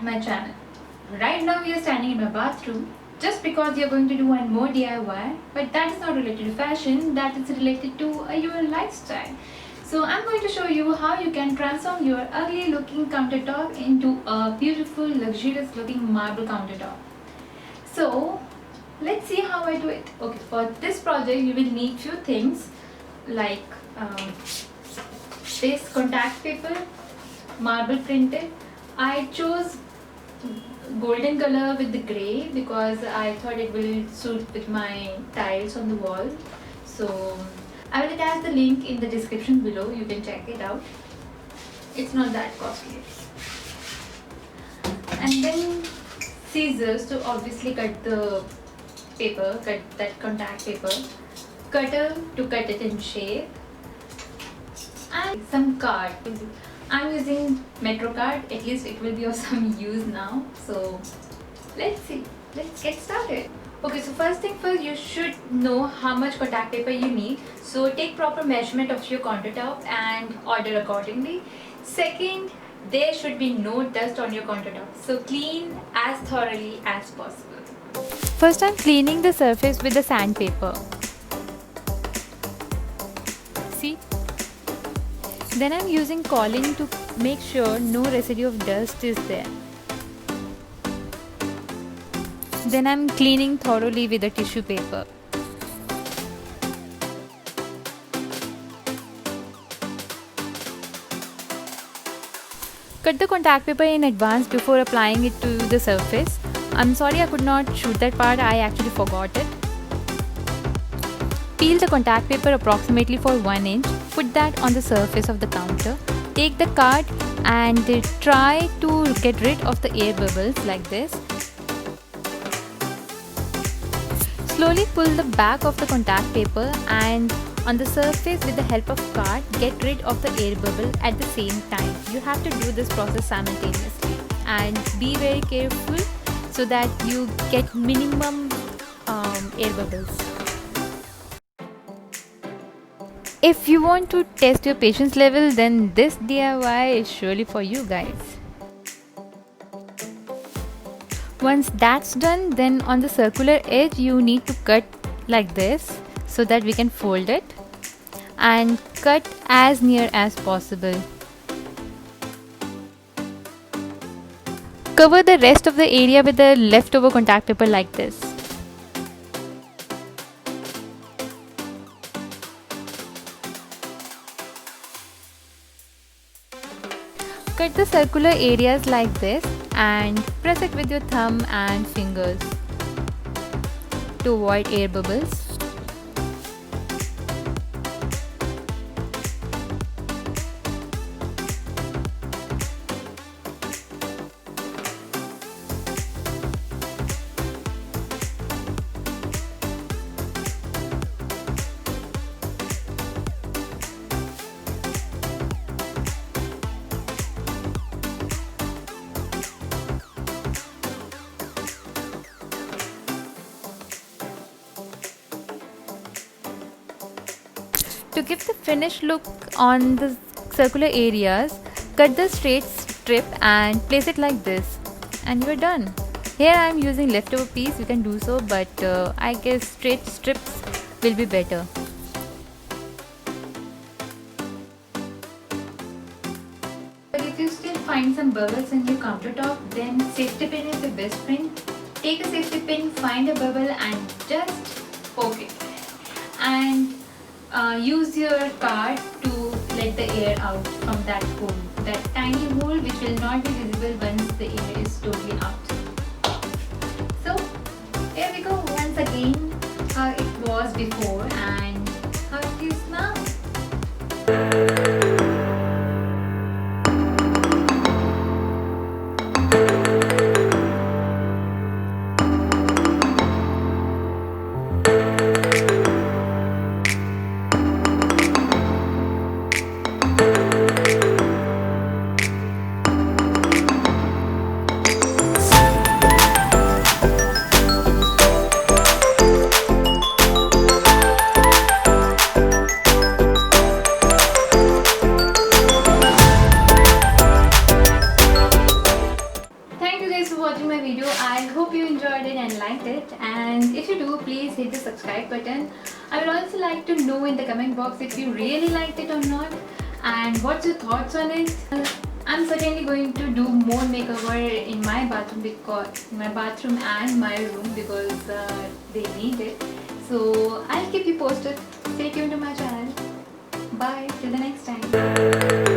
to my channel. Right now we are standing in my bathroom just because we are going to do one more DIY, but that is not related to fashion, that is related to your lifestyle. So I'm going to show you how you can transform your ugly looking countertop into a beautiful luxurious looking marble countertop. So let's see how I do it. Okay, for this project you will need few things like this contact paper, marble printed. I chose golden color with the grey because I thought it will suit with my tiles on the wall. So I will attach the link in the description below, you can check it out. It's not that costly. And then scissors to obviously cut the paper, cut that contact paper, cutter to cut it in shape, and some card. I'm using Metro card, at least it will be of some use now. So let's see, let's get started. Okay, so first thing first, you should know how much contact paper you need. So take proper measurement of your countertop and order accordingly. Second, there should be no dust on your countertop, so clean as thoroughly as possible. First, I'm cleaning the surface with the sandpaper. See? Then I'm using cooling to make sure no residue of dust is there. Then I'm cleaning thoroughly with a tissue paper. Cut the contact paper in advance before applying it to the surface. I'm sorry I could not shoot that part, I actually forgot it. Peel the contact paper approximately for 1 inch. Put that on the surface of the counter. Take the card and try to get rid of the air bubbles like this. Slowly pull the back of the contact paper and on the surface with the help of card, get rid of the air bubble at the same time. You have to do this process simultaneously and be very careful so that you get minimum air bubbles. If you want to test your patience level, then this DIY is surely for you guys. Once that's done, then on the circular edge you need to cut like this so that we can fold it and cut as near as possible. Cover the rest of the area with the leftover contact paper like this. Cut the circular areas like this and press it with your thumb and fingers to avoid air bubbles. To give the finished look on the circular areas, cut the straight strip and place it like this and you're done. Here I am using leftover piece, you can do so, but I guess straight strips will be better. But if you still find some bubbles in your countertop, then safety pin is the best friend. Take a safety pin, find a bubble and just poke it. And use your card to let the air out from that hole, that tiny hole which will not be visible once the air is totally out. So here we go, once again how it was before and how it is now. liked it, and if you do, please hit the subscribe button. I would also like to know in the comment box if you really liked it or not, and what's your thoughts on it. I'm certainly going to do more makeover in my bathroom and my room because they need it. So I'll keep you posted. Stay tuned to my channel. Bye till the next time.